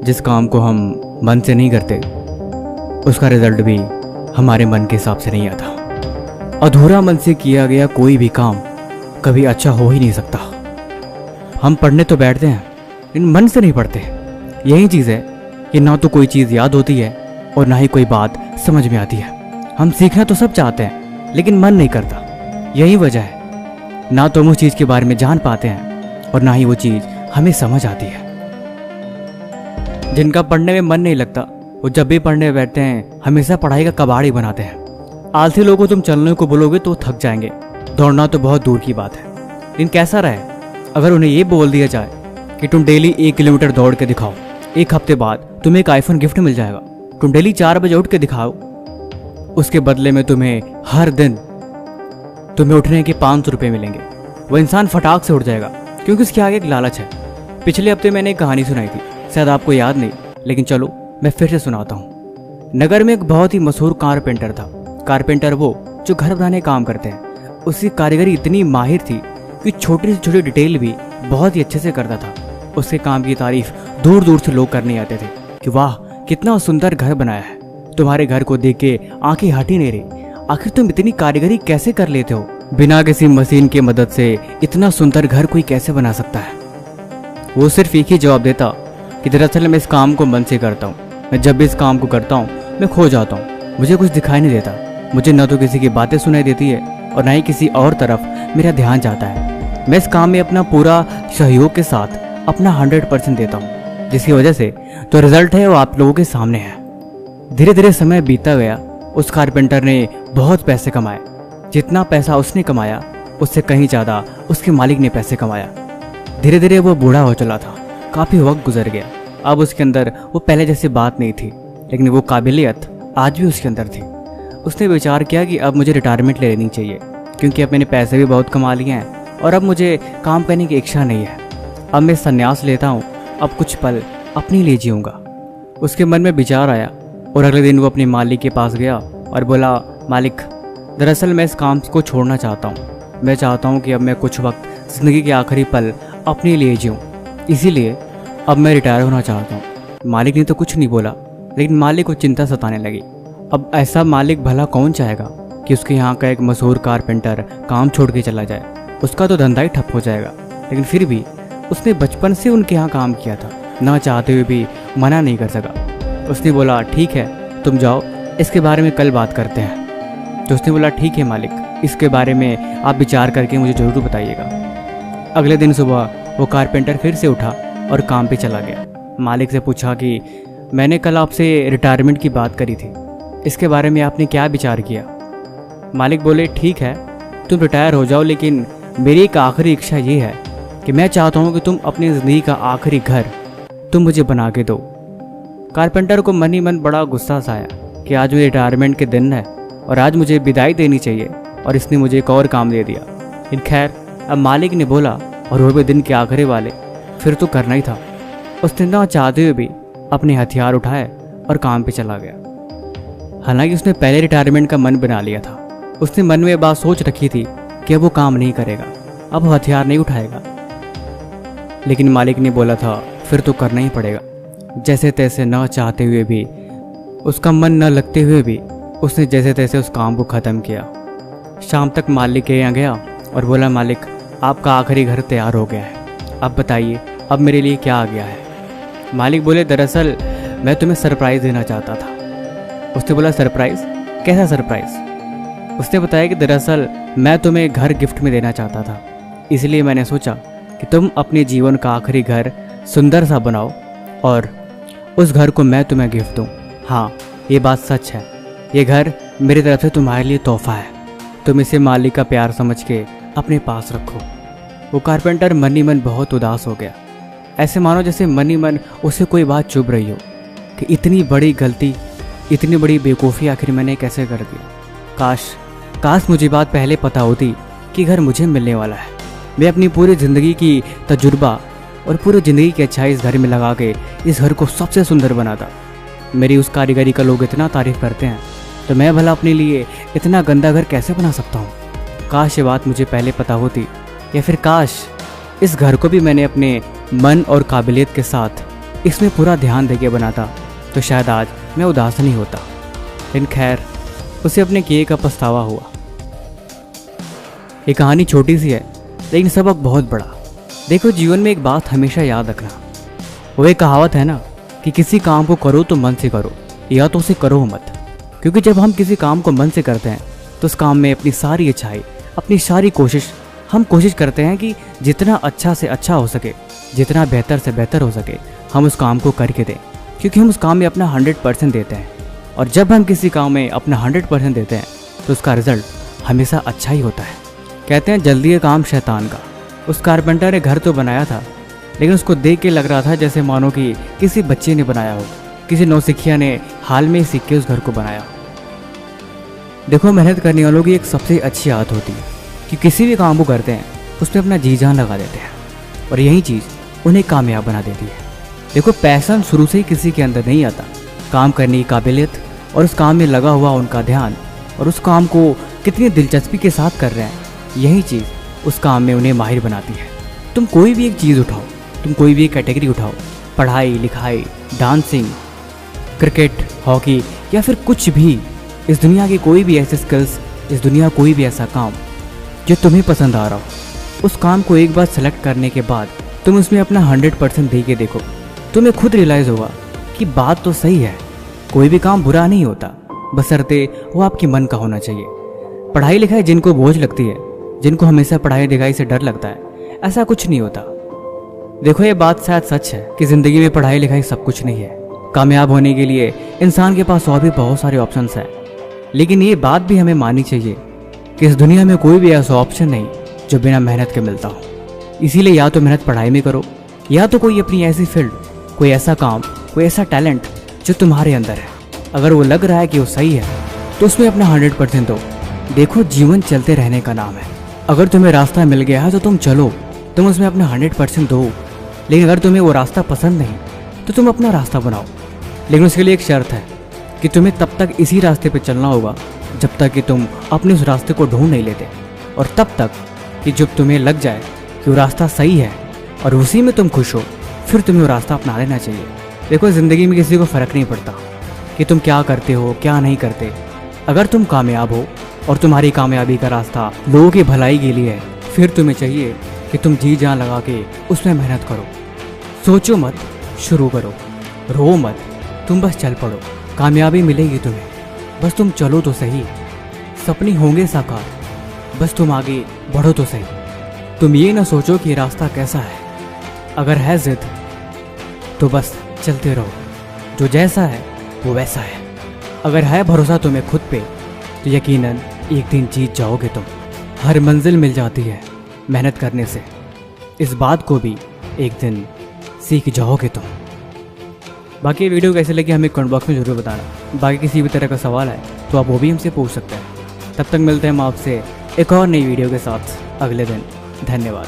जिस काम को हम मन से नहीं करते उसका रिजल्ट भी हमारे मन के हिसाब से नहीं आता। अधूरा मन से किया गया कोई भी काम कभी अच्छा हो ही नहीं सकता। हम पढ़ने तो बैठते हैं लेकिन मन से नहीं पढ़ते। यही चीज़ है कि ना तो कोई चीज़ याद होती है और ना ही कोई बात समझ में आती है। हम सीखना तो सब चाहते हैं लेकिन मन नहीं करता। यही वजह है ना तो हम उस चीज़ के बारे में जान पाते हैं और ना ही वो चीज़ हमें समझ आती है। जिनका पढ़ने में मन नहीं लगता वो जब भी पढ़ने बैठते हैं हमेशा पढ़ाई का कबाड़ ही बनाते हैं। आलसी लोगों को तुम चलने को बोलोगे तो थक जाएंगे, दौड़ना तो बहुत दूर की बात है। लेकिन कैसा रहे अगर उन्हें ये बोल दिया जाए कि तुम डेली 1 किलोमीटर दौड़ के दिखाओ, 1 हफ्ते बाद तुम्हें एक आईफोन गिफ्ट मिल जाएगा। तुम डेली 4 बजे उठ के दिखाओ, उसके बदले में तुम्हें हर दिन तुम्हें उठने के 500 रुपये मिलेंगे। वो इंसान फटाक से उठ जाएगा क्योंकि उसके आगे एक लालच है। पिछले हफ्ते मैंने एक कहानी सुनाई थी, शायद आपको याद नहीं, लेकिन चलो मैं फिर से सुनाता हूँ। नगर में एक बहुत ही मशहूर कारपेंटर था। कारपेंटर वो जो घर बनाने काम करते हैं। उसकी कारीगरी इतनी माहिर थी कि छोटी से छोटी डिटेल भी बहुत ही अच्छे से करता था। उसके काम की तारीफ दूर दूर से लोग करने आते थे कि वाह कितना सुंदर घर बनाया है। तुम्हारे घर को देख के आंखें हट ही नहीं रही। आखिर तुम इतनी कारीगरी कैसे कर लेते हो? बिना किसी मशीन की मदद से इतना सुंदर घर कोई कैसे बना सकता है? वो सिर्फ एक ही जवाब देता कि दरअसल मैं इस काम को मन से करता हूँ। मैं जब भी इस काम को करता हूँ मैं खो जाता हूँ। मुझे कुछ दिखाई नहीं देता। मुझे न तो किसी की बातें सुनाई देती है और न ही किसी और तरफ मेरा ध्यान जाता है। मैं इस काम में अपना पूरा सहयोग के साथ अपना 100% देता हूँ, जिसकी वजह से जो रिजल्ट है वो आप लोगों के सामने है। धीरे धीरे समय बीतता गया। उस कारपेंटर ने बहुत पैसे कमाए। जितना पैसा उसने कमाया उससे कहीं ज़्यादा उसके मालिक ने पैसे कमाया। धीरे धीरे वो बूढ़ा हो चला था। काफ़ी वक्त गुजर गया। अब उसके अंदर वो पहले जैसी बात नहीं थी, लेकिन वो काबिलियत आज भी उसके अंदर थी। उसने विचार किया कि अब मुझे रिटायरमेंट ले लेनी चाहिए, क्योंकि अब मैंने पैसे भी बहुत कमा लिए हैं और अब मुझे काम करने की इच्छा नहीं है। अब मैं संन्यास लेता हूँ, अब कुछ पल अपने लिए जीऊँगा। उसके मन में विचार आया और अगले दिन वो अपने मालिक के पास गया और बोला, मालिक दरअसल मैं इस काम को छोड़ना चाहता हूँ। मैं चाहता हूँ कि अब मैं कुछ वक्त ज़िंदगी के आखिरी पल अपने लिए जीऊँ, इसीलिए अब मैं रिटायर होना चाहता हूँ। मालिक ने तो कुछ नहीं बोला, लेकिन मालिक को चिंता सताने लगी। अब ऐसा मालिक भला कौन चाहेगा कि उसके यहाँ का एक मशहूर कारपेंटर काम छोड़ के चला जाए? उसका तो धंधा ही ठप हो जाएगा। लेकिन फिर भी उसने बचपन से उनके यहाँ काम किया था, ना चाहते हुए भी मना नहीं कर सका। उसने बोला, ठीक है तुम जाओ, इसके बारे में कल बात करते हैं। तो उसने बोला, ठीक है मालिक, इसके बारे में आप विचार करके मुझे ज़रूर बताइएगा। अगले दिन सुबह वो कारपेंटर फिर से उठा और काम पे चला गया। मालिक से पूछा कि मैंने कल आपसे रिटायरमेंट की बात करी थी, इसके बारे में आपने क्या विचार किया? मालिक बोले, ठीक है तुम रिटायर हो जाओ, लेकिन मेरी एक आखिरी इच्छा ये है कि मैं चाहता हूँ कि तुम अपनी ज़िंदगी का आखिरी घर तुम मुझे बना के दो। कारपेंटर को मन ही मन बड़ा गुस्सा सा आया कि आज मेरे रिटायरमेंट के दिन है और आज मुझे विदाई देनी चाहिए और इसने मुझे एक और काम दे दिया। लेकिन खैर, अब मालिक ने बोला और वो भी दिन के आखिरी वाले, फिर तो करना ही था। उसने ना चाहते हुए भी अपने हथियार उठाए और काम पे चला गया। हालांकि उसने पहले रिटायरमेंट का मन बना लिया था। उसने मन में बात सोच रखी थी कि अब वो काम नहीं करेगा, अब वो हथियार नहीं उठाएगा। लेकिन मालिक ने बोला था फिर तो करना ही पड़ेगा। जैसे तैसे न चाहते हुए भी, उसका मन न लगते हुए भी उसने जैसे तैसे उस काम को ख़त्म किया। शाम तक मालिक के यहाँ गया और बोला, मालिक आपका आखिरी घर तैयार हो गया है, अब बताइए अब मेरे लिए क्या आ गया है? मालिक बोले, दरअसल मैं तुम्हें सरप्राइज़ देना चाहता था। उसने बोला, सरप्राइज़? कैसा सरप्राइज़? उसने बताया कि दरअसल मैं तुम्हें घर गिफ्ट में देना चाहता था, इसलिए मैंने सोचा कि तुम अपने जीवन का आखिरी घर सुंदर सा बनाओ और उस घर को मैं तुम्हें गिफ्ट दूँ। हाँ, ये बात सच है, ये घर मेरी तरफ से तुम्हारे लिए तोहफा है। तुम इसे मालिक का प्यार समझ के अपने पास रखो। वो कारपेंटर मन ही मन बहुत उदास हो गया। ऐसे मानो जैसे मन ही मन उसे कोई बात चुभ रही हो कि इतनी बड़ी गलती, इतनी बड़ी बेवकूफ़ी आखिर मैंने कैसे कर दी। काश मुझे बात पहले पता होती कि घर मुझे मिलने वाला है। मैं अपनी पूरी ज़िंदगी की तजुर्बा और पूरी ज़िंदगी की अच्छाई इस घर में लगा के इस घर को सबसे सुंदर बनाता। मेरी उस कारीगरी का लोग इतना तारीफ़ करते हैं, तो मैं भला अपने लिए इतना गंदा घर कैसे बना सकता हूँ? काश ये बात मुझे पहले पता होती, या फिर काश इस घर को भी मैंने अपने मन और काबिलियत के साथ इसमें पूरा ध्यान देके बनाता तो शायद आज मैं उदास नहीं होता। लेकिन खैर, उसे अपने किए का पछतावा हुआ। ये कहानी छोटी सी है लेकिन सबक बहुत बड़ा। देखो, जीवन में एक बात हमेशा याद रखना, वो एक कहावत है ना कि किसी काम को करो तो मन से करो या तो उसे करो मत। क्योंकि जब हम किसी काम को मन से करते हैं तो उस काम में अपनी सारी इच्छाएं, अपनी सारी कोशिश, हम कोशिश करते हैं कि जितना अच्छा से अच्छा हो सके, जितना बेहतर से बेहतर हो सके, हम उस काम को करके दें। क्योंकि हम उस काम में अपना 100% देते हैं। और जब हम किसी काम में अपना 100% देते हैं तो उसका रिजल्ट हमेशा अच्छा ही होता है। कहते हैं जल्दी है काम शैतान का। उस कारपेंटर ने घर तो बनाया था, लेकिन उसको देख के लग रहा था जैसे मानो कि किसी बच्चे ने बनाया हो, किसी नौसिखिया ने हाल में सीख के उस घर को बनाया हो। देखो, मेहनत करने वालों की एक सबसे अच्छी आदत होती है कि किसी भी काम को करते हैं उसमें अपना जी जान लगा देते हैं, और यही चीज़ उन्हें कामयाब बना देती है। देखो, पैशन शुरू से ही किसी के अंदर नहीं आता। काम करने की काबिलियत और उस काम में लगा हुआ उनका ध्यान और उस काम को कितनी दिलचस्पी के साथ कर रहे हैं, यही चीज़ उस काम में उन्हें माहिर बनाती है। तुम कोई भी एक चीज़ उठाओ, तुम कोई भी एक कैटेगरी उठाओ, पढ़ाई लिखाई, डांसिंग, क्रिकेट, हॉकी या फिर कुछ भी, इस दुनिया की कोई भी ऐसे स्किल्स, इस दुनिया कोई भी ऐसा काम जो तुम्हें पसंद आ रहा हो, उस काम को एक बार सेलेक्ट करने के बाद तुम उसमें अपना 100% दे के देखो, तुम्हें खुद रियलाइज़ होगा कि बात तो सही है। कोई भी काम बुरा नहीं होता, बशर्ते वो आपके मन का होना चाहिए। पढ़ाई लिखाई जिनको बोझ लगती है, जिनको हमेशा पढ़ाई लिखाई से डर लगता है, ऐसा कुछ नहीं होता। देखो, ये बात शायद सच है कि ज़िंदगी में पढ़ाई लिखाई सब कुछ नहीं है। कामयाब होने के लिए इंसान के पास और भी बहुत सारे ऑप्शंस हैं, लेकिन ये बात भी हमें माननी चाहिए कि इस दुनिया में कोई भी ऐसा ऑप्शन नहीं जो बिना मेहनत के मिलता हो। इसीलिए या तो मेहनत पढ़ाई में करो, या तो कोई अपनी ऐसी फील्ड, कोई ऐसा काम, कोई ऐसा टैलेंट जो तुम्हारे अंदर है, अगर वो लग रहा है कि वो सही है तो उसमें अपना 100% दो। देखो, जीवन चलते रहने का नाम है। अगर तुम्हें रास्ता मिल गया है तो तुम चलो, तुम उसमें अपना 100% दो। लेकिन अगर तुम्हें वो रास्ता पसंद नहीं तो तुम अपना रास्ता बनाओ। लेकिन उसके लिए एक शर्त है कि तुम्हें तब तक इसी रास्ते पर चलना होगा जब तक कि तुम अपने उस रास्ते को ढूंढ नहीं लेते, और तब तक कि जब तुम्हें लग जाए कि वो रास्ता सही है और उसी में तुम खुश हो, फिर तुम्हें वो रास्ता अपना लेना चाहिए। देखो, ज़िंदगी में किसी को फ़र्क नहीं पड़ता कि तुम क्या करते हो क्या नहीं करते। अगर तुम कामयाब हो और तुम्हारी कामयाबी का रास्ता लोगों की भलाई के लिए है, फिर तुम्हें चाहिए कि तुम जी जान लगा के उसमें मेहनत करो। सोचो मत, शुरू करो। रो मत, तुम बस चल पड़ो। कामयाबी मिलेगी तुम्हें, बस तुम चलो तो सही। सपने होंगे साकार, बस तुम आगे बढ़ो तो सही। तुम ये ना सोचो कि रास्ता कैसा है, अगर है जिद तो बस चलते रहो। जो जैसा है वो वैसा है। अगर है भरोसा तुम्हें खुद पे तो यकीनन एक दिन जीत जाओगे तुम। हर मंजिल मिल जाती है मेहनत करने से, इस बात को भी एक दिन सीख जाओगे तुम। बाकी वीडियो कैसे लगी हमें कमेंट बॉक्स में ज़रूर बताना। बाकी किसी भी तरह का सवाल है तो आप वो भी हमसे पूछ सकते हैं। तब तक मिलते हैं हम आपसे एक और नई वीडियो के साथ अगले दिन। धन्यवाद।